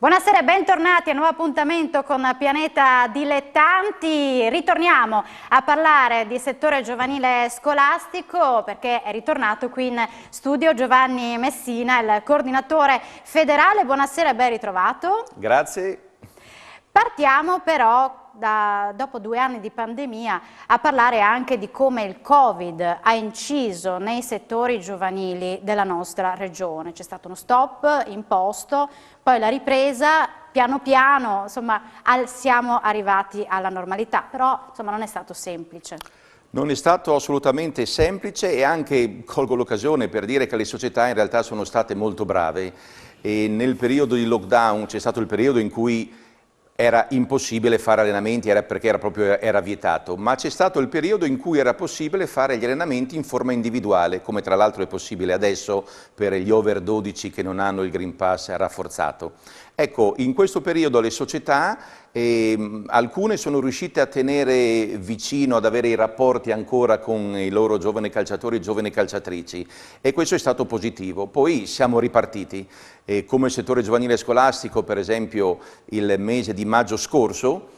Buonasera e bentornati a un nuovo appuntamento con Pianeta Dilettanti. Ritorniamo a parlare di settore giovanile scolastico perché è ritornato qui in studio Giovanni Messina, il coordinatore federale. Buonasera e ben ritrovato. Grazie. Partiamo però dopo 2 anni di pandemia a parlare anche di come il Covid ha inciso nei settori giovanili della nostra regione. C'è stato uno stop imposto, poi la ripresa, piano piano, insomma, siamo arrivati alla normalità, però insomma non è stato semplice. Non è stato assolutamente semplice e anche colgo l'occasione per dire che le società in realtà sono state molto brave e nel periodo di lockdown c'è stato il periodo in cui era impossibile fare allenamenti perché era vietato, ma c'è stato il periodo in cui era possibile fare gli allenamenti in forma individuale, come tra l'altro è possibile adesso per gli over 12 che non hanno il Green Pass rafforzato. Ecco, in questo periodo le società, alcune sono riuscite a tenere vicino, ad avere i rapporti ancora con i loro giovani calciatori e giovani calciatrici e questo è stato positivo. Poi siamo ripartiti, come il settore giovanile scolastico, per esempio il mese di maggio scorso,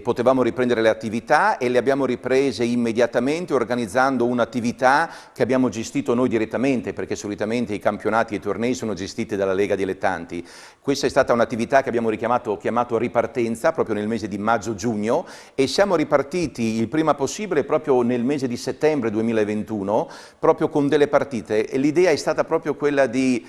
potevamo riprendere le attività e le abbiamo riprese immediatamente organizzando un'attività che abbiamo gestito noi direttamente perché solitamente i campionati e i tornei sono gestiti dalla Lega Dilettanti. Questa è stata un'attività che abbiamo chiamato ripartenza proprio nel mese di maggio-giugno e siamo ripartiti il prima possibile proprio nel mese di settembre 2021 proprio con delle partite e l'idea è stata proprio quella di,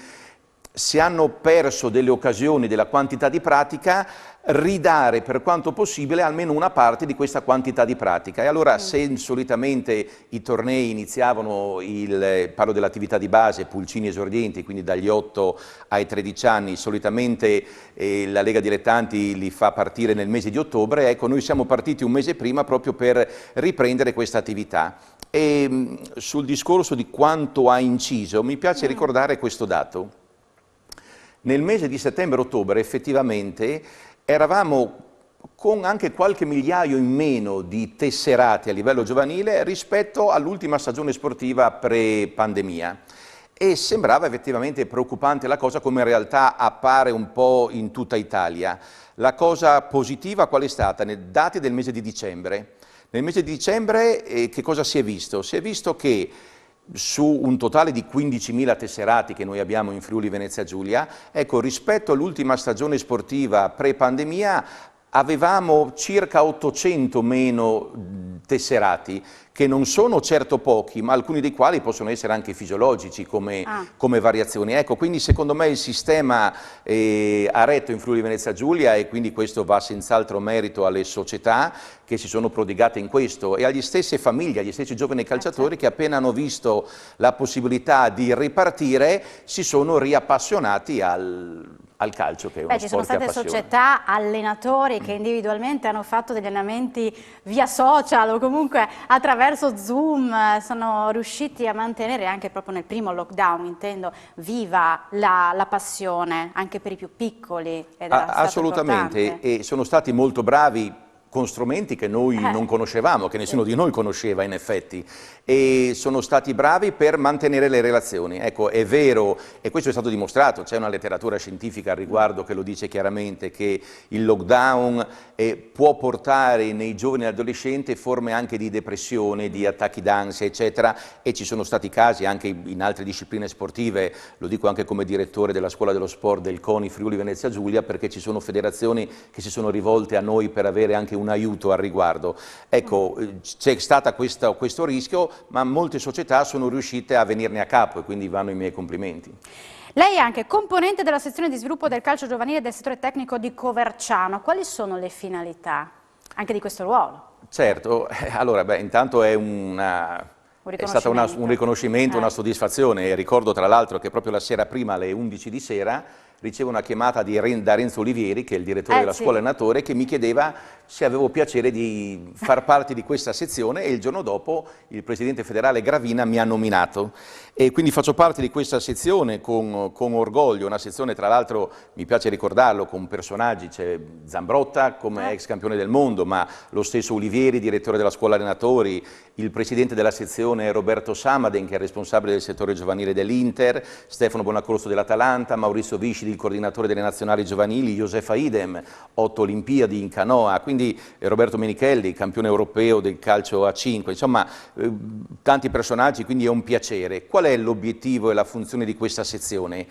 se hanno perso delle occasioni della quantità di pratica, ridare per quanto possibile almeno una parte di questa quantità di pratica. E allora se solitamente i tornei iniziavano, parlo dell'attività di base, pulcini esordienti, quindi dagli 8 ai 13 anni, solitamente la Lega Dilettanti li fa partire nel mese di ottobre, ecco noi siamo partiti un mese prima proprio per riprendere questa attività. E sul discorso di quanto ha inciso mi piace ricordare questo dato. Nel mese di settembre-ottobre effettivamente eravamo con anche qualche migliaio in meno di tesserati a livello giovanile rispetto all'ultima stagione sportiva pre-pandemia e sembrava effettivamente preoccupante la cosa come in realtà appare un po' in tutta Italia. La cosa positiva qual è stata? Nei dati del mese di dicembre. Nel mese di dicembre che cosa si è visto? Si è visto che su un totale di 15.000 tesserati che noi abbiamo in Friuli Venezia Giulia, ecco, rispetto all'ultima stagione sportiva pre-pandemia avevamo circa 800 meno tesserati, che non sono certo pochi, ma alcuni dei quali possono essere anche fisiologici come variazioni. Ecco, quindi secondo me il sistema ha retto in Friuli Venezia Giulia e quindi questo va senz'altro merito alle società che si sono prodigate in questo e agli stesse famiglie, agli stessi giovani calciatori che appena hanno visto la possibilità di ripartire si sono riappassionati al calcio, che è uno sport che appassiona. Ci sono state società, allenatori che individualmente hanno fatto degli allenamenti via social o comunque attraverso Zoom, sono riusciti a mantenere anche proprio nel primo lockdown, intendo, viva la passione anche per i più piccoli. Assolutamente, e sono stati molto bravi con strumenti che noi non conoscevamo, che nessuno di noi conosceva in effetti, e sono stati bravi per mantenere le relazioni. Ecco, è vero, e questo è stato dimostrato, c'è una letteratura scientifica al riguardo che lo dice chiaramente, che il lockdown può portare nei giovani e adolescenti forme anche di depressione, di attacchi d'ansia, eccetera, e ci sono stati casi anche in altre discipline sportive, lo dico anche come direttore della Scuola dello Sport del CONI Friuli Venezia Giulia, perché ci sono federazioni che si sono rivolte a noi per avere anche un aiuto al riguardo. Ecco, c'è stato questo rischio, ma molte società sono riuscite a venirne a capo e quindi vanno i miei complimenti. Lei è anche componente della sezione di sviluppo del calcio giovanile del settore tecnico di Coverciano. Quali sono le finalità anche di questo ruolo? Certo, allora intanto è stato un riconoscimento, una soddisfazione e ricordo tra l'altro che proprio la sera prima alle 11 di sera ricevo una chiamata da Renzo Olivieri, che è il direttore della scuola allenatore, che mi chiedeva se avevo piacere di far parte di questa sezione e il giorno dopo il presidente federale Gravina mi ha nominato. E quindi faccio parte di questa sezione con orgoglio, una sezione tra l'altro, mi piace ricordarlo, con personaggi, c'è Zambrotta come ex campione del mondo, ma lo stesso Olivieri, direttore della scuola allenatori, il presidente della sezione è Roberto Samaden, che è responsabile del settore giovanile dell'Inter, Stefano Bonaccorso dell'Atalanta, Maurizio Viscidi, il coordinatore delle nazionali giovanili, Josefa Idem, 8 Olimpiadi in canoa, quindi Roberto Menichelli, campione europeo del calcio a 5, insomma tanti personaggi, quindi è un piacere. Qual è l'obiettivo e la funzione di questa sezione?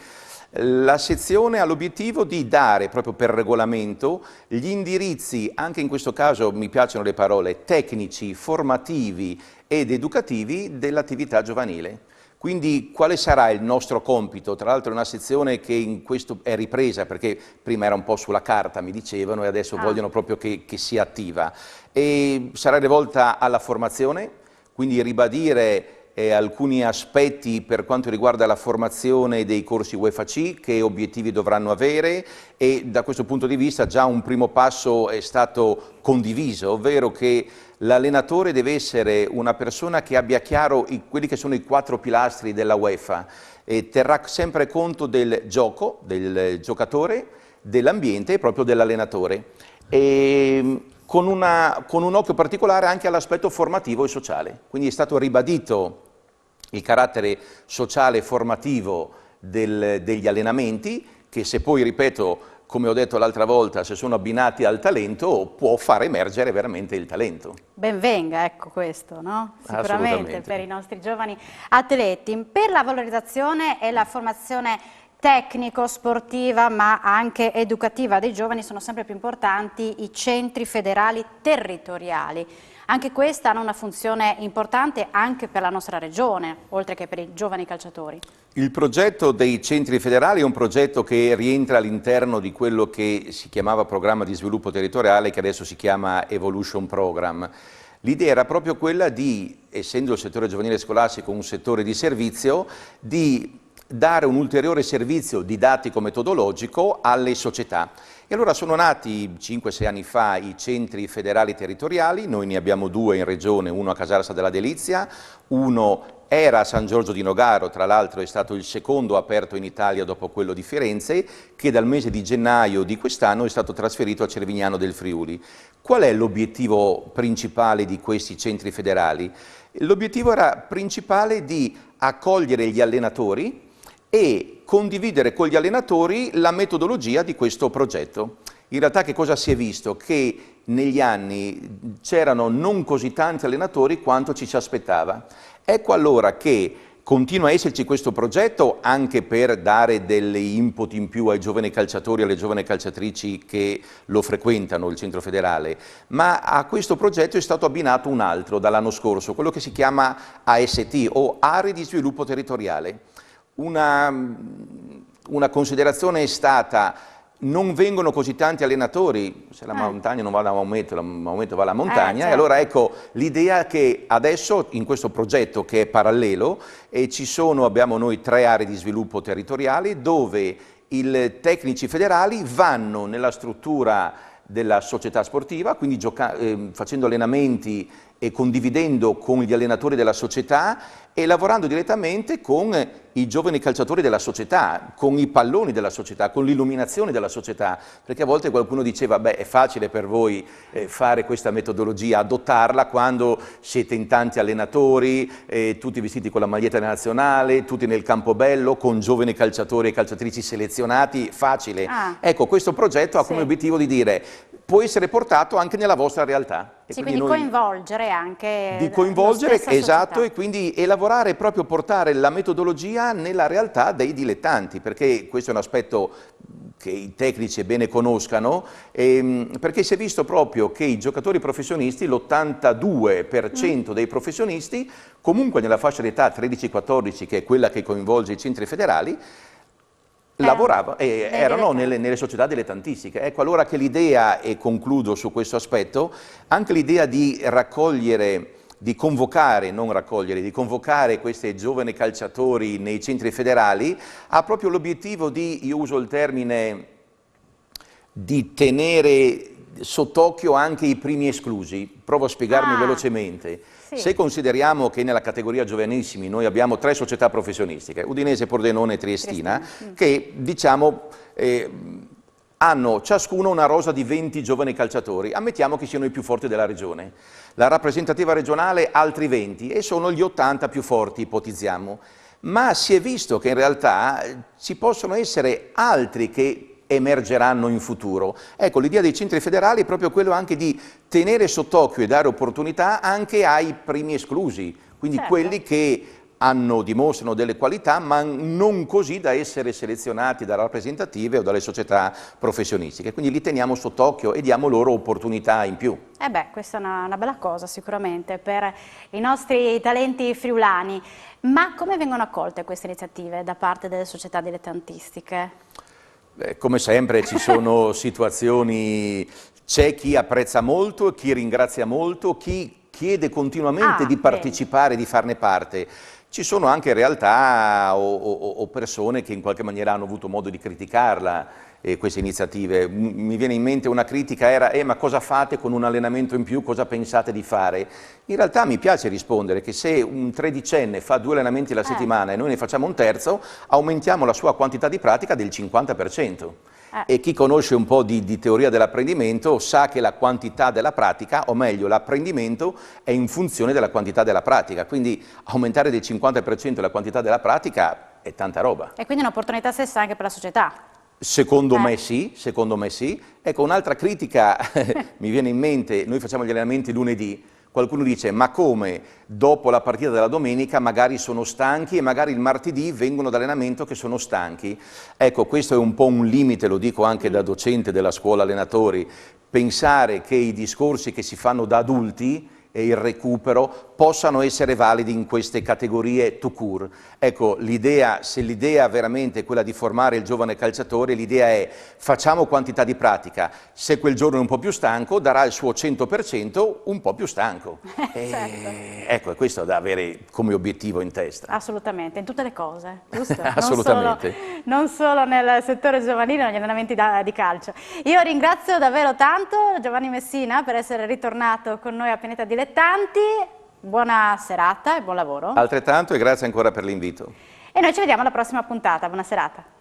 La sezione ha l'obiettivo di dare, proprio per regolamento, gli indirizzi, anche in questo caso mi piacciono le parole, tecnici, formativi ed educativi dell'attività giovanile. Quindi quale sarà il nostro compito? Tra l'altro è una sezione che in questo è ripresa, perché prima era un po' sulla carta, mi dicevano, e adesso vogliono proprio che sia attiva. E sarà rivolta alla formazione, quindi ribadire alcuni aspetti per quanto riguarda la formazione dei corsi UEFA C, che obiettivi dovranno avere, e da questo punto di vista già un primo passo è stato condiviso, ovvero che l'allenatore deve essere una persona che abbia chiaro quelli che sono i 4 pilastri della UEFA e terrà sempre conto del gioco, del giocatore, dell'ambiente e proprio dell'allenatore. Con un occhio particolare anche all'aspetto formativo e sociale. Quindi è stato ribadito il carattere sociale e formativo degli allenamenti, che se poi, ripeto, come ho detto l'altra volta, se sono abbinati al talento, può far emergere veramente il talento. Ben venga, ecco questo, no? Sicuramente per i nostri giovani atleti. Per la valorizzazione e la formazione tecnico-sportiva ma anche educativa dei giovani sono sempre più importanti i centri federali territoriali. Anche questi hanno una funzione importante anche per la nostra regione, oltre che per i giovani calciatori. Il progetto dei centri federali è un progetto che rientra all'interno di quello che si chiamava Programma di Sviluppo Territoriale, che adesso si chiama Evolution Program. L'idea era proprio quella di, essendo il settore giovanile scolastico un settore di servizio, di dare un ulteriore servizio didattico-metodologico alle società. E allora sono nati 5-6 anni fa i centri federali territoriali, noi ne abbiamo 2 in regione, uno a Casarsala della Delizia, uno era a San Giorgio di Nogaro, tra l'altro è stato il secondo aperto in Italia dopo quello di Firenze, che dal mese di gennaio di quest'anno è stato trasferito a Cervignano del Friuli. Qual è l'obiettivo principale di questi centri federali? L'obiettivo era principale di accogliere gli allenatori e condividere con gli allenatori la metodologia di questo progetto. In realtà che cosa si è visto? Che negli anni c'erano non così tanti allenatori quanto ci si aspettava. Ecco allora che continua a esserci questo progetto anche per dare degli input in più ai giovani calciatori e alle giovani calciatrici che lo frequentano, il centro federale, ma a questo progetto è stato abbinato un altro dall'anno scorso, quello che si chiama AST o Aree di Sviluppo Territoriale. Una considerazione è stata: non vengono così tanti allenatori, se la montagna non va da Maometto, Maometto va alla montagna, certo. E allora ecco l'idea che adesso in questo progetto che è parallelo abbiamo noi 3 aree di sviluppo territoriali dove i tecnici federali vanno nella struttura della società sportiva, quindi facendo allenamenti e condividendo con gli allenatori della società e lavorando direttamente con i giovani calciatori della società, con i palloni della società, con l'illuminazione della società, perché a volte qualcuno diceva beh è facile per voi fare questa metodologia, adottarla quando siete in tanti allenatori, tutti vestiti con la maglietta nazionale, tutti nel Campobello, con giovani calciatori e calciatrici selezionati, facile. Ecco, questo progetto ha come obiettivo di dire può essere portato anche nella vostra realtà. E quindi coinvolgere anche di coinvolgere, esatto, e quindi lavorare proprio portare la metodologia nella realtà dei dilettanti, perché questo è un aspetto che i tecnici è bene conoscano, perché si è visto proprio che i giocatori professionisti, l'82% dei professionisti, comunque nella fascia d'età 13-14, che è quella che coinvolge i centri federali, lavoravano erano nelle società dilettantistiche. Ecco allora che l'idea, e concludo su questo aspetto, anche l'idea di raccogliere, di convocare, non raccogliere, di convocare questi giovani calciatori nei centri federali ha proprio l'obiettivo di, io uso il termine, di tenere sott'occhio anche i primi esclusi. Provo a spiegarmi velocemente. Sì. Se consideriamo che nella categoria giovanissimi noi abbiamo 3 società professionistiche, Udinese, Pordenone e Triestina, che diciamo hanno ciascuno una rosa di 20 giovani calciatori, ammettiamo che siano i più forti della regione. La rappresentativa regionale altri 20 e sono gli 80 più forti, ipotizziamo. Ma si è visto che in realtà ci possono essere altri che emergeranno in futuro. Ecco, l'idea dei centri federali è proprio quello anche di tenere sott'occhio e dare opportunità anche ai primi esclusi, quindi certo, quelli che dimostrano delle qualità, ma non così da essere selezionati da rappresentative o dalle società professionistiche. Quindi li teniamo sott'occhio e diamo loro opportunità in più. Questa è una bella cosa sicuramente per i nostri talenti friulani. Ma come vengono accolte queste iniziative da parte delle società dilettantistiche? Come sempre ci sono situazioni, c'è chi apprezza molto, chi ringrazia molto, chi chiede continuamente di partecipare, di farne parte. Ci sono anche realtà o persone che in qualche maniera hanno avuto modo di criticarla, queste iniziative. Mi viene in mente una critica era ma cosa fate con un allenamento in più, cosa pensate di fare? In realtà mi piace rispondere che se un tredicenne fa 2 allenamenti alla settimana e noi ne facciamo un terzo, aumentiamo la sua quantità di pratica del 50%. E chi conosce un po' di teoria dell'apprendimento sa che la quantità della pratica, o meglio l'apprendimento, è in funzione della quantità della pratica, quindi aumentare del 50% la quantità della pratica è tanta roba. E quindi è un'opportunità stessa anche per la società? Secondo me sì, secondo me sì. Ecco, un'altra critica mi viene in mente, noi facciamo gli allenamenti lunedì, qualcuno dice ma come dopo la partita della domenica magari sono stanchi e magari il martedì vengono ad allenamento che sono stanchi. Ecco, questo è un po' un limite, lo dico anche da docente della scuola allenatori, pensare che i discorsi che si fanno da adulti e il recupero possano essere validi in queste categorie tout court. Ecco, se l'idea veramente è quella di formare il giovane calciatore, l'idea è facciamo quantità di pratica, se quel giorno è un po' più stanco darà il suo 100% un po' più stanco. Certo. Ecco, è questo da avere come obiettivo in testa. Assolutamente, in tutte le cose, giusto? Assolutamente. Non solo nel settore giovanile, negli allenamenti di calcio. Io ringrazio davvero tanto Giovanni Messina per essere ritornato con noi a Pianeta Dilettanti. Buona serata e buon lavoro. Altrettanto e grazie ancora per l'invito. E noi ci vediamo alla prossima puntata. Buona serata.